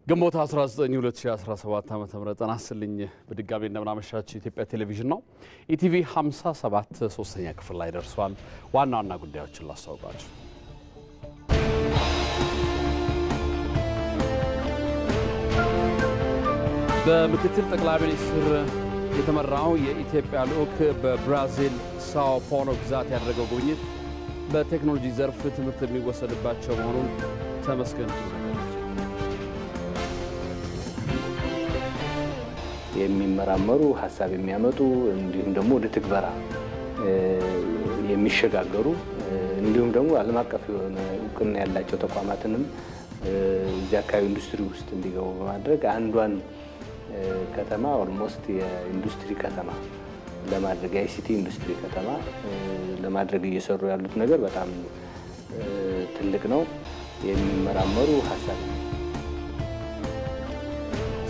ግንቦት 19 2017 ዓ.ም ተናስልኝ በድጋሚ እንደምናመሻችሁ ኢትዮጵያ ቴሌቪዥን ነው። ኢቲቪ 57 ሶስተኛ ክፍል ላይ ደርሷል። ዋና ዋና ጉዳዮችን ላስታውቃችሁ። በምክትል ጠቅላይ ሚኒስትር የተመራው የኢትዮጵያ ልዑክ በብራዚል ሳኦ ፖሎ ግዛት ያደረገው ጉብኝት በቴክኖሎጂ ዘርፍ ትምህርት የሚወሰድባቸው መሆኑን ተመስገን የሚመራመሩ ሐሳብ የሚያመጡ እንዲሁም ደግሞ ወደ ትግበራ የሚሸጋገሩ እንዲሁም ደግሞ ዓለም አቀፍ የሆነ እውቅና ያላቸው ተቋማትንም እዚያ አካባቢ ኢንዱስትሪ ውስጥ እንዲገቡ በማድረግ አንዷን ከተማ ኦልሞስት የኢንዱስትሪ ከተማ ለማድረግ አይሲቲ ኢንዱስትሪ ከተማ ለማድረግ እየሰሩ ያሉት ነገር በጣም ትልቅ ነው። የሚመራመሩ ሐሳብ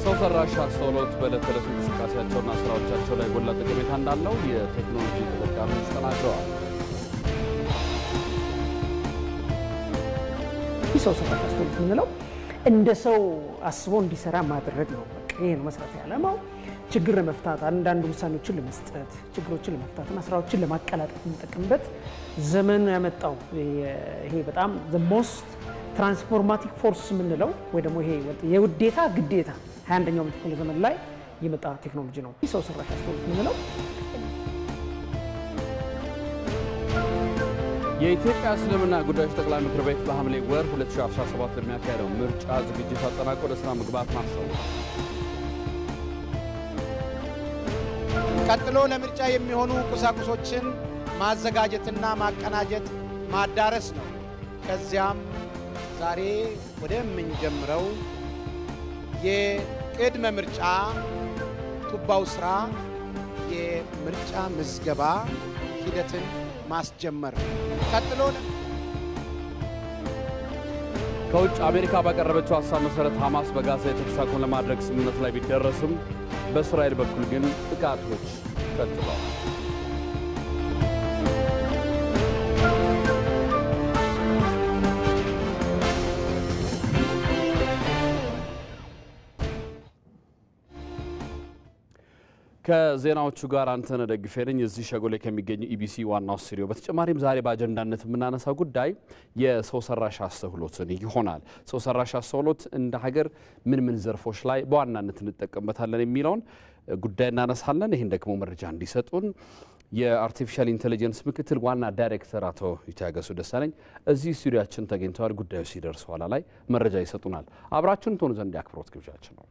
ሰው ሰራሽ አስተውሎት በዕለት ተዕለት እንቅስቃሴያቸውና ስራዎቻቸው ላይ ጎላ ጠቀሜታ እንዳለው የቴክኖሎጂ ተጠቃሚዎች ተናግረዋል። ሰው ሰራሽ አስተውሎት የምንለው እንደ ሰው አስቦ እንዲሰራ ማድረግ ነው። በቃ ይሄ ነው መሰረታዊ ዓላማው። ችግር ለመፍታት አንዳንድ ውሳኔዎችን ለመስጠት ችግሮችን ለመፍታትና ስራዎችን ለማቀላጠፍ የምንጠቀምበት ዘመን ያመጣው ይሄ በጣም the most transformative force የምንለው ወይ ደግሞ ይሄ የውዴታ ግዴታ 21ኛው ክፍለ ዘመን ላይ የመጣ ቴክኖሎጂ ነው። ሰው ሰራሽ አስተውሎት የምንለው የኢትዮጵያ እስልምና ጉዳዮች ጠቅላይ ምክር ቤት በሐምሌ ወር 2017 ለሚያካሄደው ምርጫ ዝግጅት አጠናቆ ወደ ስራ መግባቱን አስታውቋል። ቀጥሎ ለምርጫ የሚሆኑ ቁሳቁሶችን ማዘጋጀትና ማቀናጀት ማዳረስ ነው። ከዚያም ዛሬ ወደምንጀምረው የቅድመ ምርጫ ቱባው ስራ የምርጫ ምዝገባ ሂደትን ማስጀመር ቀጥሎ ከውጭ አሜሪካ ባቀረበችው ሐሳብ መሰረት ሐማስ በጋዛ የተኩስ አቁም ለማድረግ ስምምነት ላይ ቢደረስም በእስራኤል በኩል ግን ጥቃቶች ቀጥለዋል። ከዜናዎቹ ጋር አንተነህ ደግፌ ነኝ። እዚህ ሸጎሌ ከሚገኙ ኢቢሲ ዋናው ስቱዲዮ። በተጨማሪም ዛሬ በአጀንዳነት የምናነሳው ጉዳይ የሰው ሰራሽ አስተውሎትን ይሆናል። ሰው ሰራሽ አስተውሎት እንደ ሀገር ምን ምን ዘርፎች ላይ በዋናነት እንጠቀምበታለን የሚለውን ጉዳይ እናነሳለን። ይህን ደግሞ መረጃ እንዲሰጡን የአርቲፊሻል ኢንቴሊጀንስ ምክትል ዋና ዳይሬክተር አቶ ይታገሱ ደሳለኝ እዚህ ስቱዲያችን ተገኝተዋል። ጉዳዩ ሲደርስ ኋላ ላይ መረጃ ይሰጡናል። አብራችሁን ትሆኑ ዘንድ የአክብሮት ግብዣችን ነው።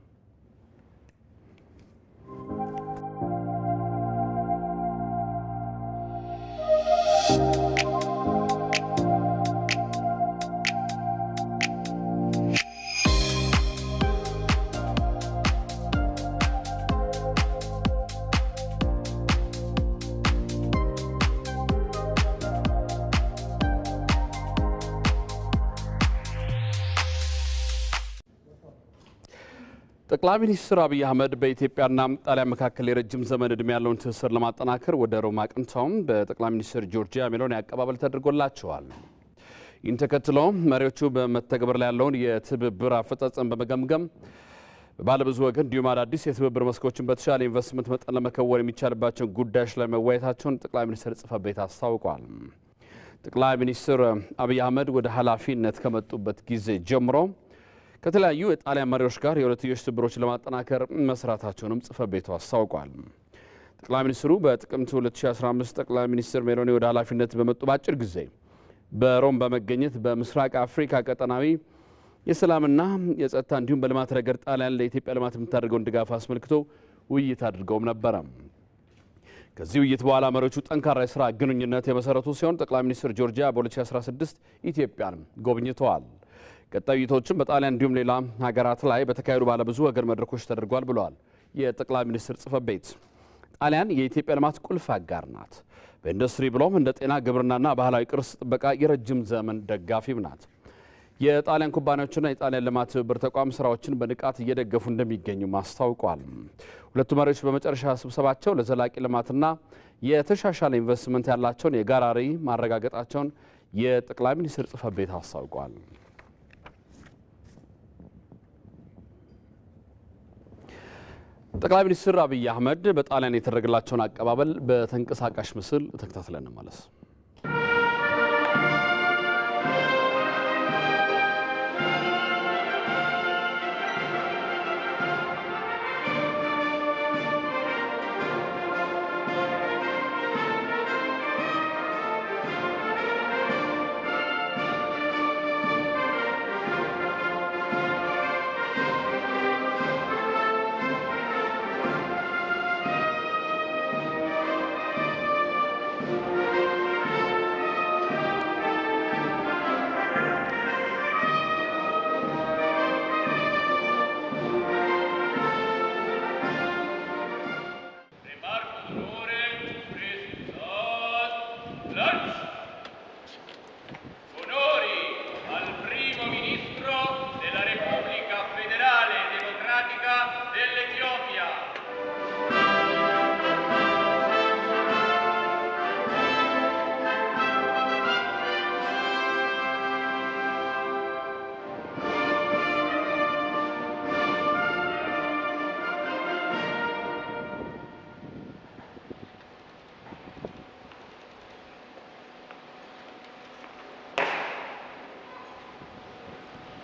ጠቅላይ ሚኒስትር አብይ አህመድ በኢትዮጵያና ጣሊያን መካከል የረጅም ዘመን ዕድሜ ያለውን ትስስር ለማጠናከር ወደ ሮም አቅንተው በጠቅላይ ሚኒስትር ጆርጂያ ሜሎኒ አቀባበል ተደርጎላቸዋል። ይህን ተከትሎ መሪዎቹ በመተግበር ላይ ያለውን የትብብር አፈጻጸም በመገምገም ባለብዙ ወገን እንዲሁም አዳዲስ የትብብር መስኮችን በተሻለ ኢንቨስትመንት መጠን ለመከወን የሚቻልባቸውን ጉዳዮች ላይ መወያየታቸውን ጠቅላይ ሚኒስትር ጽሕፈት ቤት አስታውቋል። ጠቅላይ ሚኒስትር አብይ አህመድ ወደ ኃላፊነት ከመጡበት ጊዜ ጀምሮ ከተለያዩ የጣሊያን መሪዎች ጋር የሁለትዮሽ ትብብሮችን ለማጠናከር መስራታቸውንም ጽሕፈት ቤቱ አስታውቋል። ጠቅላይ ሚኒስትሩ በጥቅምት 2015 ጠቅላይ ሚኒስትር ሜሎኒ ወደ ኃላፊነት በመጡ በአጭር ጊዜ በሮም በመገኘት በምስራቅ አፍሪካ ቀጠናዊ የሰላምና የጸጥታ እንዲሁም በልማት ረገድ ጣሊያን ለኢትዮጵያ ልማት የምታደርገውን ድጋፍ አስመልክቶ ውይይት አድርገውም ነበረ። ከዚህ ውይይት በኋላ መሪዎቹ ጠንካራ የስራ ግንኙነት የመሰረቱ ሲሆን ጠቅላይ ሚኒስትር ጆርጂያ በ2016 ኢትዮጵያን ጎብኝተዋል። ቀጣይ ውይይቶችም በጣሊያን እንዲሁም ሌላ ሀገራት ላይ በተካሄዱ ባለብዙ ወገን መድረኮች ተደርጓል ብለዋል የጠቅላይ ሚኒስትር ጽሕፈት ቤት። ጣሊያን የኢትዮጵያ ልማት ቁልፍ አጋር ናት። በኢንዱስትሪ ብሎም እንደ ጤና፣ ግብርናና ባህላዊ ቅርስ ጥበቃ የረጅም ዘመን ደጋፊም ናት። የጣሊያን ኩባንያዎችና የጣሊያን ልማት ትብብር ተቋም ስራዎችን በንቃት እየደገፉ እንደሚገኙ አስታውቋል። ሁለቱ መሪዎች በመጨረሻ ስብሰባቸው ለዘላቂ ልማትና የተሻሻለ ኢንቨስትመንት ያላቸውን የጋራ ራዕይ ማረጋገጣቸውን የጠቅላይ ሚኒስትር ጽሕፈት ቤት አስታውቋል። ጠቅላይ ሚኒስትር አብይ አህመድ በጣሊያን የተደረገላቸውን አቀባበል በተንቀሳቃሽ ምስል ተከታትለን ማለት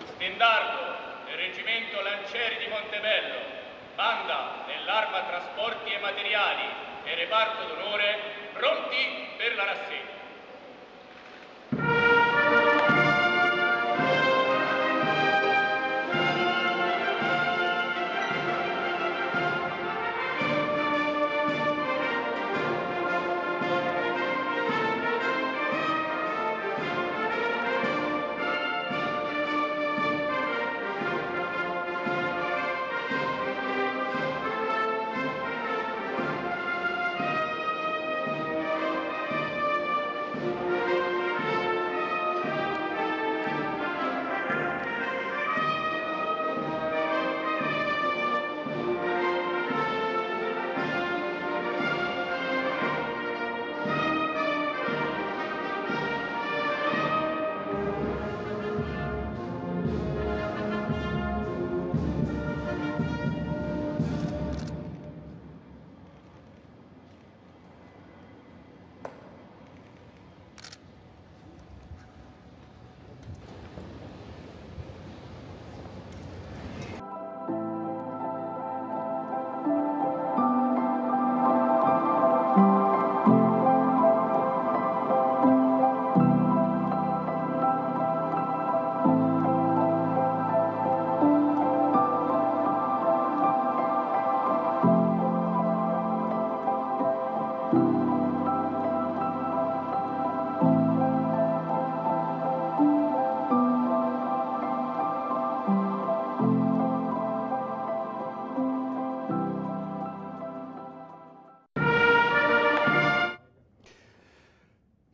Stendardo del Reggimento Lancieri di Montebello, banda dell'Arma Trasporti e Materiali e reparto d'onore pronti per la rassegna.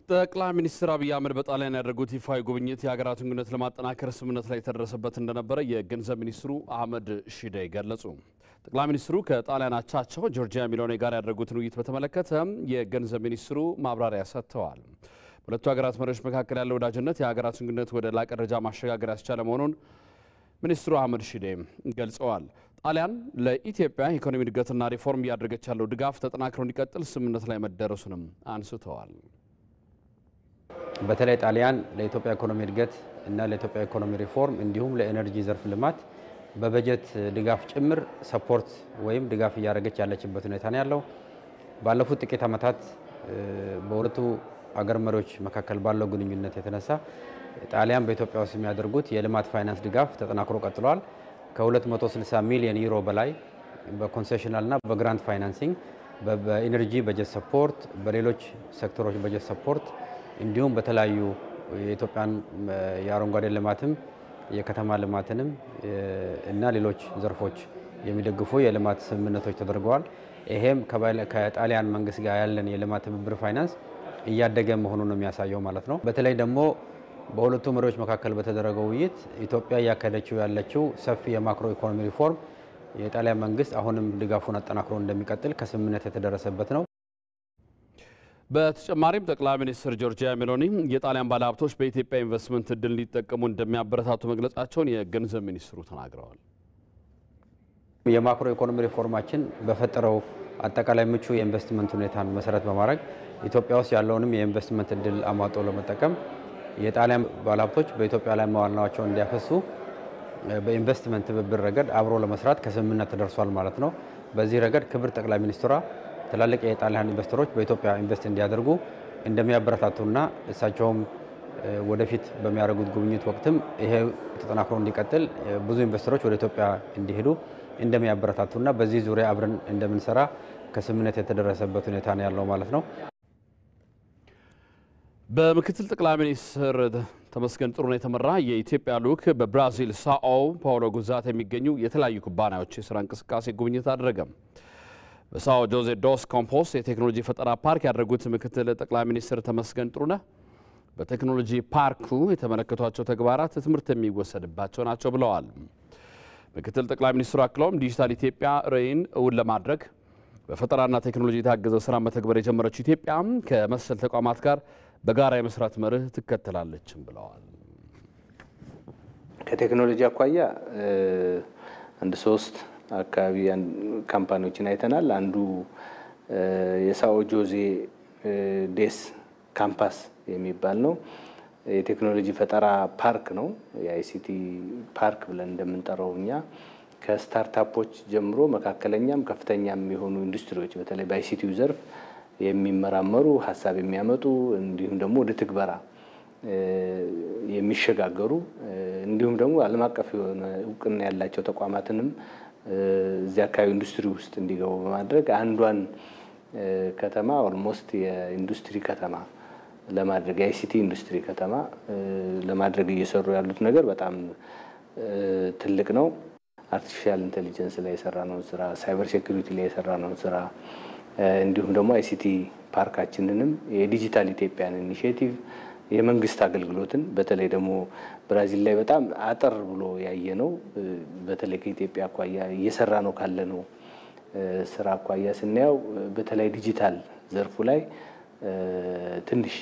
ጠቅላይ ሚኒስትር አብይ አህመድ በጣሊያን ያደረጉት ይፋዊ ጉብኝት የሀገራቱን ግንኙነት ለማጠናከር ስምምነት ላይ የተደረሰበት እንደነበረ የገንዘብ ሚኒስትሩ አህመድ ሺዴ ገለጹ። ጠቅላይ ሚኒስትሩ ከጣሊያን አቻቸው ጆርጂያ ሜሎኒ ጋር ያደረጉትን ውይይት በተመለከተ የገንዘብ ሚኒስትሩ ማብራሪያ ሰጥተዋል። በሁለቱ ሀገራት መሪዎች መካከል ያለው ወዳጅነት የሀገራቱን ግንኙነት ወደ ላቀ ደረጃ ማሸጋገር ያስቻለ መሆኑን ሚኒስትሩ አህመድ ሺዴ ገልጸዋል። ጣሊያን ለኢትዮጵያ ኢኮኖሚ እድገትና ሪፎርም እያደረገች ያለው ድጋፍ ተጠናክሮ እንዲቀጥል ስምምነት ላይ መደረሱንም አንስተዋል። በተለይ ጣሊያን ለኢትዮጵያ ኢኮኖሚ እድገት እና ለኢትዮጵያ ኢኮኖሚ ሪፎርም እንዲሁም ለኤነርጂ ዘርፍ ልማት በበጀት ድጋፍ ጭምር ሰፖርት ወይም ድጋፍ እያደረገች ያለችበት ሁኔታ ነው ያለው። ባለፉት ጥቂት ዓመታት በሁለቱ አገር መሪዎች መካከል ባለው ግንኙነት የተነሳ ጣሊያን በኢትዮጵያ ውስጥ የሚያደርጉት የልማት ፋይናንስ ድጋፍ ተጠናክሮ ቀጥሏል። ከ260 ሚሊዮን ዩሮ በላይ በኮንሴሽናልና በግራንት ፋይናንሲንግ በኢነርጂ በጀት ሰፖርት፣ በሌሎች ሴክተሮች በጀት ሰፖርት እንዲሁም በተለያዩ የኢትዮጵያን የአረንጓዴ ልማትም የከተማ ልማትንም እና ሌሎች ዘርፎች የሚደግፉ የልማት ስምምነቶች ተደርገዋል። ይሄም ከጣሊያን መንግስት ጋር ያለን የልማት ትብብር ፋይናንስ እያደገ መሆኑን ነው የሚያሳየው ማለት ነው። በተለይ ደግሞ በሁለቱ መሪዎች መካከል በተደረገው ውይይት ኢትዮጵያ እያካሄደችው ያለችው ሰፊ የማክሮ ኢኮኖሚ ሪፎርም የጣሊያን መንግስት አሁንም ድጋፉን አጠናክሮ እንደሚቀጥል ከስምምነት የተደረሰበት ነው። በተጨማሪም ጠቅላይ ሚኒስትር ጆርጂያ ሜሎኒ የጣሊያን ባለሀብቶች በኢትዮጵያ ኢንቨስትመንት እድል ሊጠቀሙ እንደሚያበረታቱ መግለጻቸውን የገንዘብ ሚኒስትሩ ተናግረዋል። የማክሮ ኢኮኖሚ ሪፎርማችን በፈጠረው አጠቃላይ ምቹ የኢንቨስትመንት ሁኔታን መሰረት በማድረግ ኢትዮጵያ ውስጥ ያለውንም የኢንቨስትመንት እድል አሟጦ ለመጠቀም የጣሊያን ባለሀብቶች በኢትዮጵያ ላይ መዋዕለ ንዋያቸውን እንዲያፈሱ በኢንቨስትመንት ትብብር ረገድ አብሮ ለመስራት ከስምምነት ተደርሷል ማለት ነው። በዚህ ረገድ ክብር ጠቅላይ ሚኒስትሯ ትላልቅ የጣሊያን ኢንቨስተሮች በኢትዮጵያ ኢንቨስት እንዲያደርጉ እንደሚያበረታቱና እሳቸውም ወደፊት በሚያደርጉት ጉብኝት ወቅትም ይሄ ተጠናክሮ እንዲቀጥል ብዙ ኢንቨስተሮች ወደ ኢትዮጵያ እንዲሄዱ እንደሚያበረታቱና በዚህ ዙሪያ አብረን እንደምንሰራ ከስምምነት የተደረሰበት ሁኔታ ነው ያለው ማለት ነው። በምክትል ጠቅላይ ሚኒስትር ተመስገን ጥሩነህ የተመራ የኢትዮጵያ ልዑክ በብራዚል ሳኦ ፓውሎ ግዛት የሚገኙ የተለያዩ ኩባንያዎች የስራ እንቅስቃሴ ጉብኝት አደረገ። በሳኦ ጆዜ ዶስ ካምፖስ የቴክኖሎጂ ፈጠራ ፓርክ ያደረጉት ምክትል ጠቅላይ ሚኒስትር ተመስገን ጥሩነህ በቴክኖሎጂ ፓርኩ የተመለከቷቸው ተግባራት ትምህርት የሚወሰድባቸው ናቸው ብለዋል። ምክትል ጠቅላይ ሚኒስትሩ አክለውም ዲጂታል ኢትዮጵያ ራዕይን እውን ለማድረግ በፈጠራና ቴክኖሎጂ የታገዘ ስራ መተግበር የጀመረችው ኢትዮጵያ ከመሰል ተቋማት ጋር በጋራ የመስራት መርህ ትከተላለችም ብለዋል። ከቴክኖሎጂ አኳያ አንድ 3 አካባቢ ካምፓኒዎችን አይተናል። አንዱ የሳኦ ጆዜ ዴስ ካምፓስ የሚባል ነው። የቴክኖሎጂ ፈጠራ ፓርክ ነው። የአይሲቲ ፓርክ ብለን እንደምንጠራው እኛ ከስታርታፖች ጀምሮ መካከለኛም ከፍተኛም የሆኑ ኢንዱስትሪዎች በተለይ በአይሲቲው ዘርፍ የሚመራመሩ ሀሳብ የሚያመጡ እንዲሁም ደግሞ ወደ ትግበራ የሚሸጋገሩ እንዲሁም ደግሞ ዓለም አቀፍ የሆነ እውቅና ያላቸው ተቋማትንም እዚያ አካባቢ ኢንዱስትሪ ውስጥ እንዲገቡ በማድረግ አንዷን ከተማ ኦልሞስት የኢንዱስትሪ ከተማ ለማድረግ የአይሲቲ ኢንዱስትሪ ከተማ ለማድረግ እየሰሩ ያሉት ነገር በጣም ትልቅ ነው። አርቲፊሻል ኢንተለጀንስ ላይ የሰራነው ስራ፣ ሳይበር ሴኩሪቲ ላይ የሰራነው ስራ እንዲሁም ደግሞ አይሲቲ ፓርካችንንም የዲጂታል ኢትዮጵያን ኢኒሼቲቭ የመንግስት አገልግሎትን በተለይ ደግሞ ብራዚል ላይ በጣም አጠር ብሎ ያየነው በተለይ ከኢትዮጵያ አኳያ እየሰራ ነው ካለነው ስራ አኳያ ስናየው በተለይ ዲጂታል ዘርፉ ላይ ትንሽ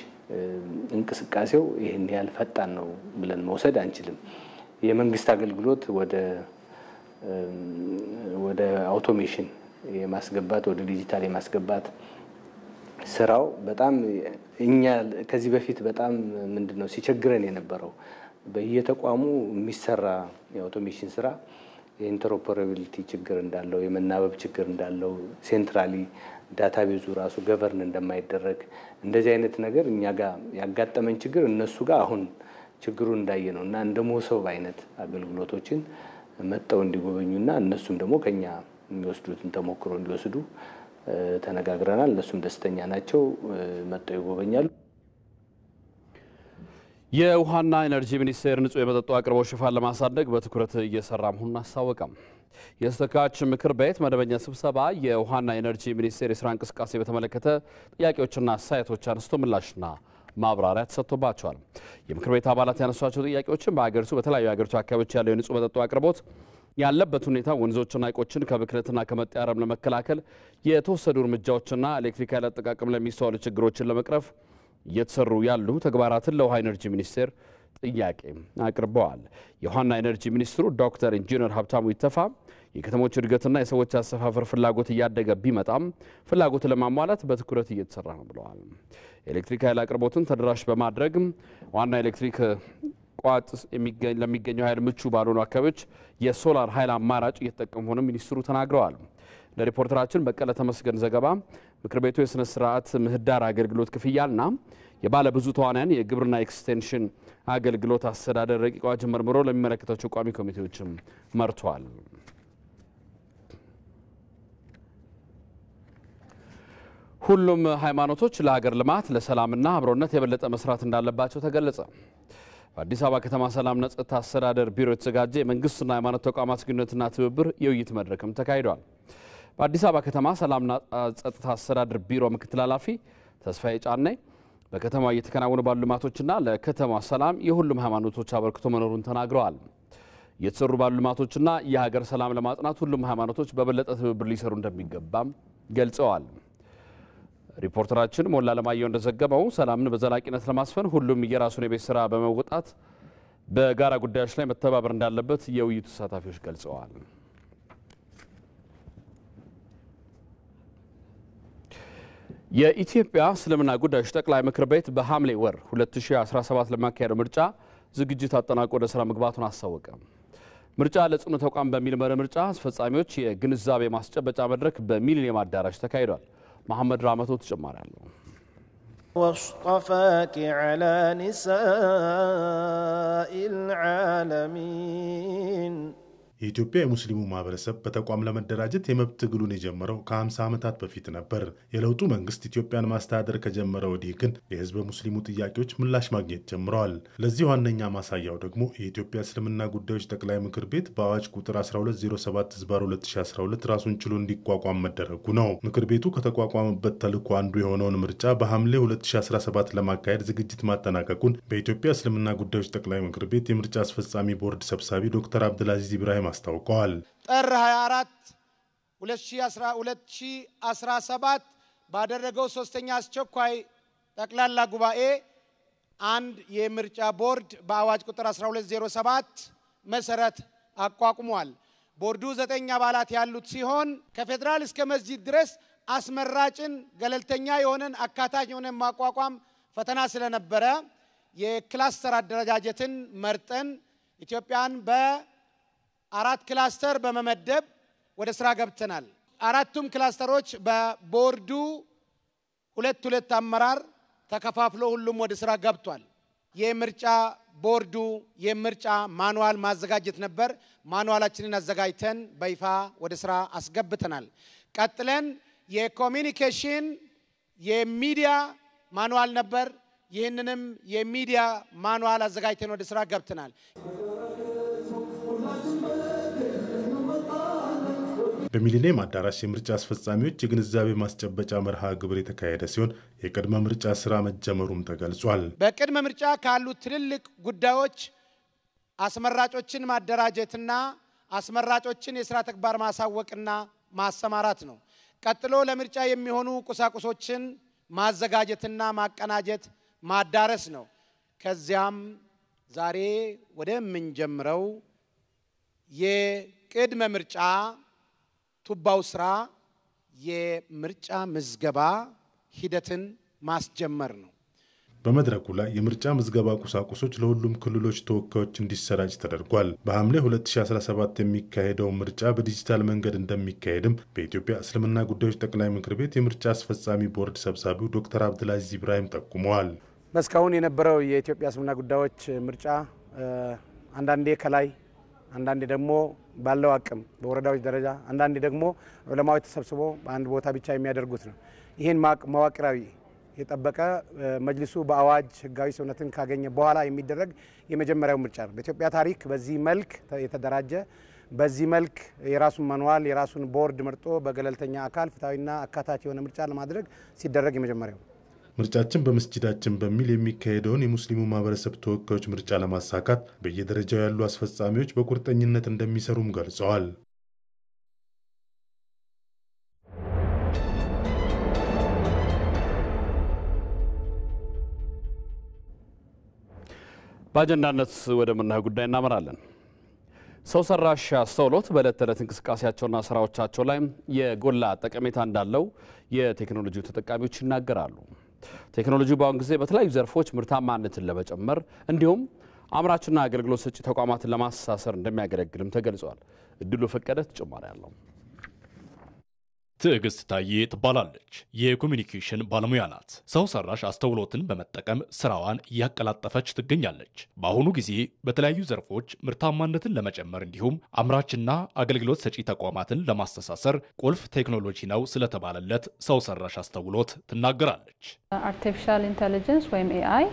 እንቅስቃሴው ይሄን ያህል ፈጣን ነው ብለን መውሰድ አንችልም። የመንግስት አገልግሎት ወደ አውቶሜሽን የማስገባት ወደ ዲጂታል የማስገባት ስራው በጣም እኛ ከዚህ በፊት በጣም ምንድነው ሲቸግረን የነበረው በየተቋሙ የሚሰራ የአውቶሜሽን ስራ የኢንተሮፐራቢሊቲ ችግር እንዳለው የመናበብ ችግር እንዳለው ሴንትራሊ ዳታቤዙ ራሱ ገቨርን እንደማይደረግ እንደዚህ አይነት ነገር እኛ ጋር ያጋጠመን ችግር እነሱ ጋር አሁን ችግሩ እንዳየ ነውና እንደ ሞሰብ አይነት አገልግሎቶችን መጣው እንዲጎበኙና እነሱም ደግሞ ከኛ የሚወስዱትን ተሞክሮ እንዲወስዱ ተነጋግረናል። እነሱም ደስተኛ ናቸው፣ መጣው ይጎበኛሉ። የውሃና ኢነርጂ ሚኒስቴር ንጹህ የመጠጥ አቅርቦት ሽፋን ለማሳደግ በትኩረት እየሰራ መሆኑን አስታወቀም። የተወካዮች ምክር ቤት መደበኛ ስብሰባ የውሃና ኢነርጂ ሚኒስቴር የስራ እንቅስቃሴ በተመለከተ ጥያቄዎችና አስተያየቶች አንስቶ ምላሽና ማብራሪያ ተሰጥቶባቸዋል። የምክር ቤት አባላት ያነሷቸው ጥያቄዎችን በአገሪቱ በተለያዩ የአገሪቱ አካባቢዎች ያለው የንጹህ መጠጥ አቅርቦት ያለበት ሁኔታ ወንዞችና ሐይቆችን ከብክለትና ከመጤ አረም ለመከላከል የተወሰዱ እርምጃዎችና ኤሌክትሪክ ኃይል አጠቃቀም ለሚስተዋሉ ችግሮችን ለመቅረፍ እየተሰሩ ያሉ ተግባራትን ለውሃ ኢነርጂ ሚኒስቴር ጥያቄ አቅርበዋል። የውሃና ኢነርጂ ሚኒስትሩ ዶክተር ኢንጂነር ሀብታሙ ይተፋ የከተሞች እድገትና የሰዎች አሰፋፈር ፍላጎት እያደገ ቢመጣም ፍላጎትን ለማሟላት በትኩረት እየተሰራ ነው ብለዋል። ኤሌክትሪክ ኃይል አቅርቦትን ተደራሽ በማድረግ ዋና ኤሌክትሪክ ቋጥ ለሚገኘው ኃይል ምቹ ባልሆኑ አካባቢዎች የሶላር ኃይል አማራጭ እየተጠቀሙ መሆኑን ሚኒስትሩ ተናግረዋል። ለሪፖርተራችን በቀለ ተመስገን ዘገባ ምክር ቤቱ የስነ ስርዓት ምህዳር አገልግሎት ክፍያና የባለ ብዙ ተዋናያን የግብርና ኤክስቴንሽን አገልግሎት አስተዳደር ረቂቅ አዋጅን መርምሮ ለሚመለከታቸው ቋሚ ኮሚቴዎችም መርቷል። ሁሉም ሃይማኖቶች ለሀገር ልማት ለሰላምና አብሮነት የበለጠ መስራት እንዳለባቸው ተገለጸ። በአዲስ አበባ ከተማ ሰላምና ጸጥታ አስተዳደር ቢሮ የተዘጋጀ የመንግስትና ሃይማኖት ተቋማት ግንኙነትና ትብብር የውይይት መድረክም ተካሂዷል። በአዲስ አበባ ከተማ ሰላምና ጸጥታ አስተዳደር ቢሮ ምክትል ኃላፊ ተስፋዬ ጫኔ በከተማው እየተከናወኑ ባሉ ልማቶችና ለከተማ ሰላም የሁሉም ሃይማኖቶች አበርክቶ መኖሩን ተናግረዋል። እየተሰሩ ባሉ ልማቶችና የሀገር ሰላም ለማጽናት ሁሉም ሃይማኖቶች በበለጠ ትብብር ሊሰሩ እንደሚገባም ገልጸዋል። ሪፖርተራችን ሞላ ለማየው እንደዘገበው ሰላምን በዘላቂነት ለማስፈን ሁሉም የራሱን የቤት ስራ በመወጣት በጋራ ጉዳዮች ላይ መተባበር እንዳለበት የውይይቱ ተሳታፊዎች ገልጸዋል። የኢትዮጵያ እስልምና ጉዳዮች ጠቅላይ ምክር ቤት በሐምሌ ወር 2017 ለማካሄደው ምርጫ ዝግጅት አጠናቆ ወደ ስራ መግባቱን አስታወቀ። ምርጫ ለጽኑ ተቋም በሚል መሪ ምርጫ አስፈጻሚዎች የግንዛቤ ማስጨበጫ መድረክ በሚሊኒየም አዳራሽ ተካሂዷል። መሐመድ ራመቶ ተጨማሪ አለው። واصطفاك على نساء العالمين የኢትዮጵያ የሙስሊሙ ማህበረሰብ በተቋም ለመደራጀት የመብት ትግሉን የጀመረው ከ50 ዓመታት በፊት ነበር። የለውጡ መንግስት ኢትዮጵያን ማስተዳደር ከጀመረ ወዲህ ግን የህዝበ ሙስሊሙ ጥያቄዎች ምላሽ ማግኘት ጀምረዋል። ለዚህ ዋነኛ ማሳያው ደግሞ የኢትዮጵያ እስልምና ጉዳዮች ጠቅላይ ምክር ቤት በአዋጅ ቁጥር 1207/2012 ራሱን ችሎ እንዲቋቋም መደረጉ ነው። ምክር ቤቱ ከተቋቋመበት ተልዕኮ አንዱ የሆነውን ምርጫ በሐምሌ 2017 ለማካሄድ ዝግጅት ማጠናቀቁን በኢትዮጵያ እስልምና ጉዳዮች ጠቅላይ ምክር ቤት የምርጫ አስፈጻሚ ቦርድ ሰብሳቢ ዶክተር አብዱልአዚዝ ኢብራሂም አስታውቀዋል። ጥር 24 2017 ባደረገው ሶስተኛ አስቸኳይ ጠቅላላ ጉባኤ አንድ የምርጫ ቦርድ በአዋጅ ቁጥር 1207 መሰረት አቋቁሟል። ቦርዱ 9 አባላት ያሉት ሲሆን ከፌደራል እስከ መስጂድ ድረስ አስመራጭን ገለልተኛ የሆነን አካታች የሆነን ማቋቋም ፈተና ስለነበረ የክላስተር አደረጃጀትን መርጠን ኢትዮጵያን በ4 ክላስተር በመመደብ ወደ ስራ ገብተናል። አራቱም ክላስተሮች በቦርዱ ሁለት አመራር ተከፋፍሎ ሁሉም ወደ ስራ ገብቷል። የምርጫ ቦርዱ የምርጫ ማኑዋል ማዘጋጀት ነበር። ማኑዋላችንን አዘጋጅተን በይፋ ወደ ስራ አስገብተናል። ቀጥለን የኮሚኒኬሽን የሚዲያ ማኑዋል ነበር። ይህንንም የሚዲያ ማኑዋል አዘጋጅተን ወደ ስራ ገብተናል። በሚሊኒየም አዳራሽ የምርጫ አስፈጻሚዎች የግንዛቤ ማስጨበጫ መርሃ ግብር የተካሄደ ሲሆን የቅድመ ምርጫ ስራ መጀመሩም ተገልጿል። በቅድመ ምርጫ ካሉ ትልልቅ ጉዳዮች አስመራጮችን ማደራጀትና አስመራጮችን የስራ ተግባር ማሳወቅና ማሰማራት ነው። ቀጥሎ ለምርጫ የሚሆኑ ቁሳቁሶችን ማዘጋጀትና ማቀናጀት ማዳረስ ነው። ከዚያም ዛሬ ወደ ምንጀምረው የቅድመ ምርጫ ቱባው ስራ የምርጫ ምዝገባ ሂደትን ማስጀመር ነው። በመድረኩ ላይ የምርጫ ምዝገባ ቁሳቁሶች ለሁሉም ክልሎች ተወካዮች እንዲሰራጭ ተደርጓል። በሐምሌ 2017 የሚካሄደው ምርጫ በዲጂታል መንገድ እንደሚካሄድም በኢትዮጵያ እስልምና ጉዳዮች ጠቅላይ ምክር ቤት የምርጫ አስፈጻሚ ቦርድ ሰብሳቢው ዶክተር አብዱልአዚዝ ኢብራሂም ጠቁመዋል። እስካሁን የነበረው የኢትዮጵያ እስልምና ጉዳዮች ምርጫ አንዳንዴ ከላይ አንዳንዴ ደግሞ ባለው አቅም በወረዳዎች ደረጃ አንዳንዴ ደግሞ ዑለማዎች ተሰብስቦ በአንድ ቦታ ብቻ የሚያደርጉት ነው። ይህን መዋቅራዊ የጠበቀ መጅሊሱ በአዋጅ ህጋዊ ሰውነትን ካገኘ በኋላ የሚደረግ የመጀመሪያው ምርጫ ነው። በኢትዮጵያ ታሪክ በዚህ መልክ የተደራጀ በዚህ መልክ የራሱን ማኑዋል የራሱን ቦርድ መርጦ በገለልተኛ አካል ፍትሐዊና አካታች የሆነ ምርጫ ለማድረግ ሲደረግ የመጀመሪያው ምርጫችን በመስጂዳችን በሚል የሚካሄደውን የሙስሊሙ ማህበረሰብ ተወካዮች ምርጫ ለማሳካት በየደረጃው ያሉ አስፈጻሚዎች በቁርጠኝነት እንደሚሰሩም ገልጸዋል። በአጀንዳነት ወደ ምናየው ጉዳይ እናመራለን። ሰው ሰራሽ አስተውሎት በዕለት ተዕለት እንቅስቃሴያቸውና ስራዎቻቸው ላይ የጎላ ጠቀሜታ እንዳለው የቴክኖሎጂው ተጠቃሚዎች ይናገራሉ። ቴክኖሎጂው በአሁኑ ጊዜ በተለያዩ ዘርፎች ምርታማነትን ለመጨመር እንዲሁም አምራችና አገልግሎት ሰጪ ተቋማትን ለማስተሳሰር እንደሚያገለግልም ተገልጿል። እድሉ ፈቀደ ተጨማሪ አለው። ትዕግስት ታዬ ትባላለች። የኮሚኒኬሽን ባለሙያ ናት። ሰው ሰራሽ አስተውሎትን በመጠቀም ስራዋን እያቀላጠፈች ትገኛለች። በአሁኑ ጊዜ በተለያዩ ዘርፎች ምርታማነትን ለመጨመር እንዲሁም አምራችና አገልግሎት ሰጪ ተቋማትን ለማስተሳሰር ቁልፍ ቴክኖሎጂ ነው ስለተባለለት ሰው ሰራሽ አስተውሎት ትናገራለች። አርቲፊሻል ኢንተለጀንስ ወይም ኤአይ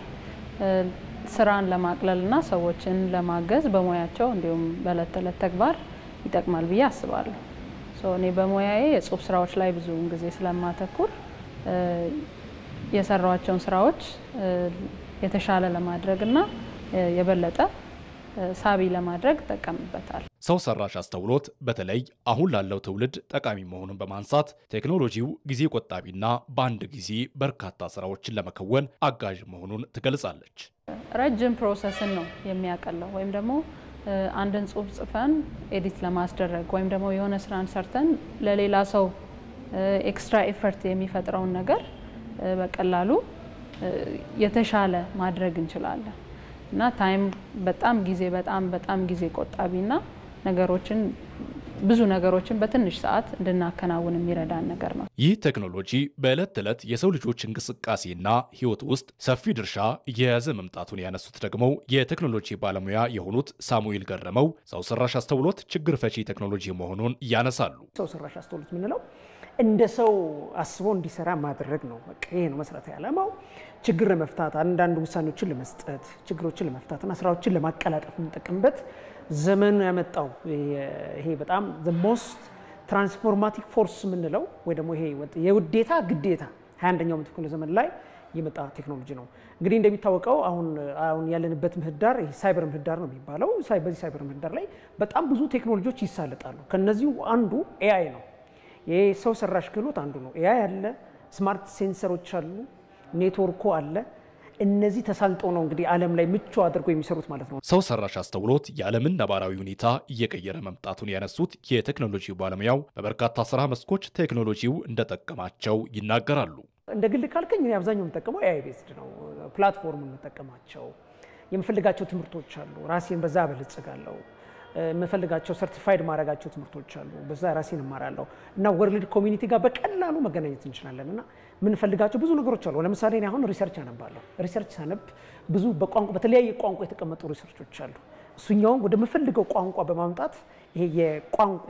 ስራን ለማቅለልና ሰዎችን ለማገዝ በሙያቸው እንዲሁም በዕለት ተዕለት ተግባር ይጠቅማል ብዬ አስባለሁ። እኔ በሙያዬ የጽሁፍ ስራዎች ላይ ብዙውን ጊዜ ስለማተኩር የሰራዋቸውን ስራዎች የተሻለ ለማድረግና የበለጠ ሳቢ ለማድረግ ተጠቀምበታል። ሰው ሰራሽ አስተውሎት በተለይ አሁን ላለው ትውልድ ጠቃሚ መሆኑን በማንሳት ቴክኖሎጂው ጊዜ ቆጣቢና በአንድ ጊዜ በርካታ ስራዎችን ለመከወን አጋዥ መሆኑን ትገልጻለች። ረጅም ፕሮሰስን ነው የሚያቀለው ወይም ደግሞ አንድን ጽሁፍ ጽፈን ኤዲት ለማስደረግ ወይም ደግሞ የሆነ ስራን ሰርተን ለሌላ ሰው ኤክስትራ ኤፈርት የሚፈጥረውን ነገር በቀላሉ የተሻለ ማድረግ እንችላለን እና ታይም በጣም ጊዜ ቆጣቢና ነገሮችን ብዙ ነገሮችን በትንሽ ሰዓት እንድናከናውን የሚረዳን ነገር ነው። ይህ ቴክኖሎጂ በዕለት ተዕለት የሰው ልጆች እንቅስቃሴና ሕይወት ውስጥ ሰፊ ድርሻ እየያዘ መምጣቱን ያነሱት ደግሞ የቴክኖሎጂ ባለሙያ የሆኑት ሳሙኤል ገረመው ሰው ሰራሽ አስተውሎት ችግር ፈቺ ቴክኖሎጂ መሆኑን ያነሳሉ። ሰው ሰራሽ አስተውሎት የምንለው እንደ ሰው አስቦ እንዲሰራ ማድረግ ነው። በቃ ይሄ ነው መሰረታዊ ዓላማው። ችግር ለመፍታት አንዳንድ ውሳኔዎችን ለመስጠት ችግሮችን ለመፍታትና ስራዎችን ለማቀላጠፍ የምንጠቀምበት ዘመኑ ያመጣው ይሄ በጣም the most transformative force የምንለው ወይ ደግሞ ይሄ የውዴታ ግዴታ 21ኛው መቶ ክፍለ ዘመን ላይ የመጣ ቴክኖሎጂ ነው። እንግዲህ እንደሚታወቀው አሁን ያለንበት ምህዳር ይሄ ሳይበር ምህዳር ነው የሚባለው። በዚህ ሳይበር ምህዳር ላይ በጣም ብዙ ቴክኖሎጂዎች ይሳለጣሉ። ከነዚህ አንዱ ኤአይ ነው። ይሄ ሰው ሰራሽ ክህሎት አንዱ ነው። ኤአይ አለ፣ ስማርት ሴንሰሮች አሉ፣ ኔትወርኩ አለ። እነዚህ ተሳልጠው ነው እንግዲህ ዓለም ላይ ምቹ አድርጎ የሚሰሩት ማለት ነው። ሰው ሰራሽ አስተውሎት የዓለምን ነባራዊ ሁኔታ እየቀየረ መምጣቱን ያነሱት የቴክኖሎጂ ባለሙያው በበርካታ ስራ መስኮች ቴክኖሎጂው እንደጠቀማቸው ይናገራሉ። እንደ ግል ካልከኝ እኔ አብዛኛው የምጠቀመው ኤአይ ቤዝድ ነው። ፕላትፎርም የምጠቀማቸው የምፈልጋቸው ትምህርቶች አሉ፣ ራሴን በዛ በልጽጋለሁ። የምፈልጋቸው ሰርቲፋይድ ማድረጋቸው ትምህርቶች አሉ፣ በዛ ራሴን እማራለሁ እና ወርልድ ኮሚኒቲ ጋር በቀላሉ መገናኘት እንችላለን እና የምንፈልጋቸው ብዙ ነገሮች አሉ። ለምሳሌ እኔ አሁን ሪሰርች አነባለሁ። ሪሰርች ሳነብ ብዙ በተለያየ ቋንቋ የተቀመጡ ሪሰርቾች አሉ። እሱኛውን ወደምፈልገው ቋንቋ በማምጣት ይሄ የቋንቋ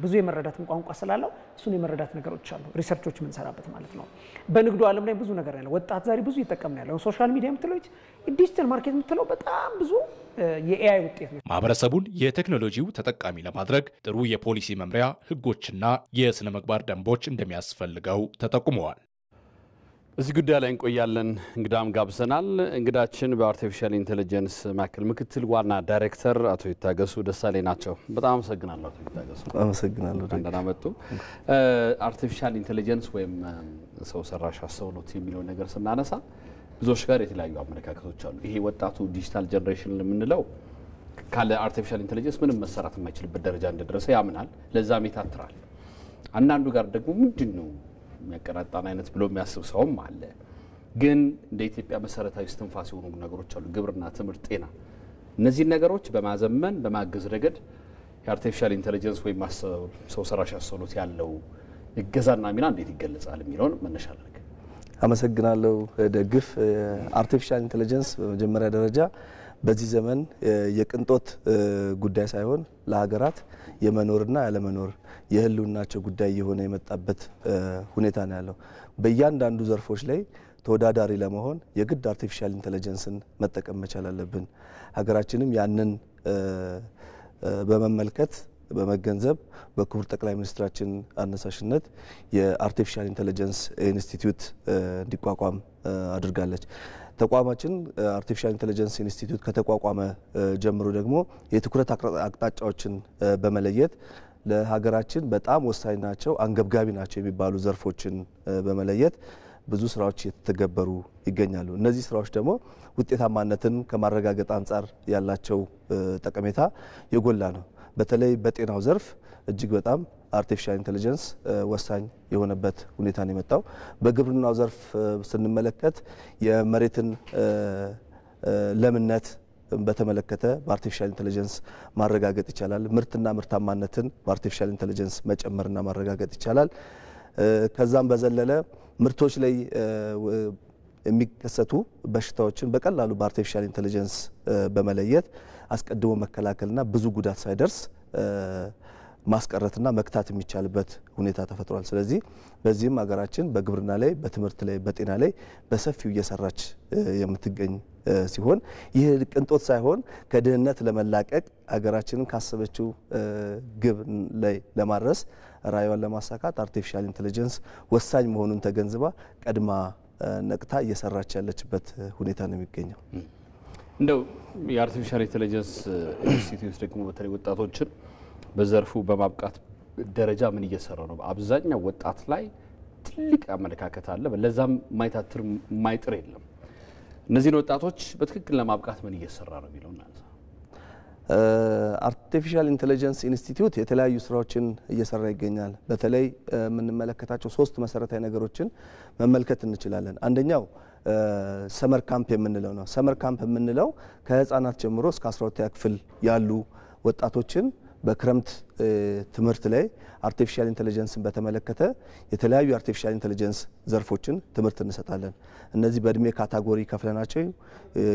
ብዙ የመረዳትን ቋንቋ ስላለው እሱን የመረዳት ነገሮች አሉ፣ ሪሰርቾች የምንሰራበት ማለት ነው። በንግዱ ዓለም ላይ ብዙ ነገር ያለው ወጣት ዛሬ ብዙ ይጠቀም ያለው ሶሻል ሚዲያ የምትለው ዲጂታል ማርኬት የምትለው በጣም ብዙ የኤአይ ውጤት ነው። ማህበረሰቡን የቴክኖሎጂው ተጠቃሚ ለማድረግ ጥሩ የፖሊሲ መምሪያ ህጎችና የስነ ምግባር ደንቦች እንደሚያስፈልገው ተጠቁመዋል። እዚህ ጉዳይ ላይ እንቆያለን። እንግዳም ጋብዘናል። እንግዳችን በአርቲፊሻል ኢንተለጀንስ ማዕከል ምክትል ዋና ዳይሬክተር አቶ ይታገሱ ደሳሌ ናቸው። በጣም አመሰግናለሁ አቶ ይታገሱ። አመሰግናለሁ። እንደና መጡ። አርቲፊሻል ኢንተለጀንስ ወይም ሰው ሰራሽ አስተውሎት የሚለው ነገር ስናነሳ ብዙዎች ጋር የተለያዩ አመለካከቶች አሉ። ይሄ ወጣቱ ዲጂታል ጀነሬሽን የምንለው ካለ አርቲፊሻል ኢንተለጀንስ ምንም መሰራት የማይችልበት ደረጃ እንደደረሰ ያምናል፣ ለዛም ይታትራል። አንዳንዱ ጋር ደግሞ ምንድነው የሚያቀራጣን አይነት ብሎ የሚያስብ ሰውም አለ። ግን እንደ ኢትዮጵያ መሰረታዊ እስትንፋስ የሆኑ ነገሮች አሉ፣ ግብርና፣ ትምህርት፣ ጤና። እነዚህ ነገሮች በማዘመን በማገዝ ረገድ የአርቲፊሻል ኢንተለጀንስ ወይም ሰው ሰራሽ አስተውሎት ያለው እገዛና ሚና እንዴት ይገለጻል የሚለውን መነሻ አድርገን አመሰግናለሁ። ደግፍ አርቲፊሻል ኢንተለጀንስ በመጀመሪያ ደረጃ በዚህ ዘመን የቅንጦት ጉዳይ ሳይሆን ለሀገራት የመኖርና ያለመኖር የህልውናቸው ጉዳይ የሆነ የመጣበት ሁኔታ ነው ያለው። በእያንዳንዱ ዘርፎች ላይ ተወዳዳሪ ለመሆን የግድ አርቲፊሻል ኢንተለጀንስን መጠቀም መቻል አለብን። ሀገራችንም ያንን በመመልከት በመገንዘብ በክቡር ጠቅላይ ሚኒስትራችን አነሳሽነት የአርቲፊሻል ኢንተለጀንስ ኢንስቲትዩት እንዲቋቋም አድርጋለች። ተቋማችን አርቲፊሻል ኢንተለጀንስ ኢንስቲትዩት ከተቋቋመ ጀምሮ ደግሞ የትኩረት አቅጣጫዎችን በመለየት ለሀገራችን በጣም ወሳኝ ናቸው፣ አንገብጋቢ ናቸው የሚባሉ ዘርፎችን በመለየት ብዙ ስራዎች እየተተገበሩ ይገኛሉ። እነዚህ ስራዎች ደግሞ ውጤታማነትን ከማረጋገጥ አንጻር ያላቸው ጠቀሜታ የጎላ ነው። በተለይ በጤናው ዘርፍ እጅግ በጣም አርቲፊሻል ኢንተለጀንስ ወሳኝ የሆነበት ሁኔታ ነው የመጣው። በግብርናው ዘርፍ ስንመለከት የመሬትን ለምነት በተመለከተ በአርቲፊሻል ኢንተለጀንስ ማረጋገጥ ይቻላል። ምርትና ምርታማነትን በአርቲፊሻል ኢንተለጀንስ መጨመርና ማረጋገጥ ይቻላል። ከዛም በዘለለ ምርቶች ላይ የሚከሰቱ በሽታዎችን በቀላሉ በአርቲፊሻል ኢንተለጀንስ በመለየት አስቀድሞ መከላከልና ብዙ ጉዳት ሳይደርስ ማስቀረትና መክታት የሚቻልበት ሁኔታ ተፈጥሯል። ስለዚህ በዚህም ሀገራችን በግብርና ላይ፣ በትምህርት ላይ፣ በጤና ላይ በሰፊው እየሰራች የምትገኝ ሲሆን ይህ ቅንጦት ሳይሆን ከድህነት ለመላቀቅ ሀገራችንን ካሰበችው ግብ ላይ ለማድረስ ራዕይዋን ለማሳካት አርቲፊሻል ኢንተለጀንስ ወሳኝ መሆኑን ተገንዝባ ቀድማ ነቅታ እየሰራች ያለችበት ሁኔታ ነው የሚገኘው። እንደው የአርቲፊሻል ኢንተለጀንስ ኢንስቲትዩት ደግሞ በተለይ ወጣቶችን በዘርፉ በማብቃት ደረጃ ምን እየሰራ ነው? አብዛኛው ወጣት ላይ ትልቅ አመለካከት አለ፣ ለዛም ማይታትር ማይጥር የለም። እነዚህን ወጣቶች በትክክል ለማብቃት ምን እየሰራ ነው የሚለው እናንሳ። አርቲፊሻል ኢንተለጀንስ ኢንስቲትዩት የተለያዩ ስራዎችን እየሰራ ይገኛል። በተለይ የምንመለከታቸው 3 መሰረታዊ ነገሮችን መመልከት እንችላለን። አንደኛው ሰመር ካምፕ የምንለው ነው። ሰመር ካምፕ የምንለው ከህፃናት ጀምሮ እስከ 12ኛ ክፍል ያሉ ወጣቶችን በክረምት ትምህርት ላይ አርቲፊሻል ኢንተለጀንስን በተመለከተ የተለያዩ አርቲፊሻል ኢንተለጀንስ ዘርፎችን ትምህርት እንሰጣለን። እነዚህ በእድሜ ካታጎሪ ከፍለናቸው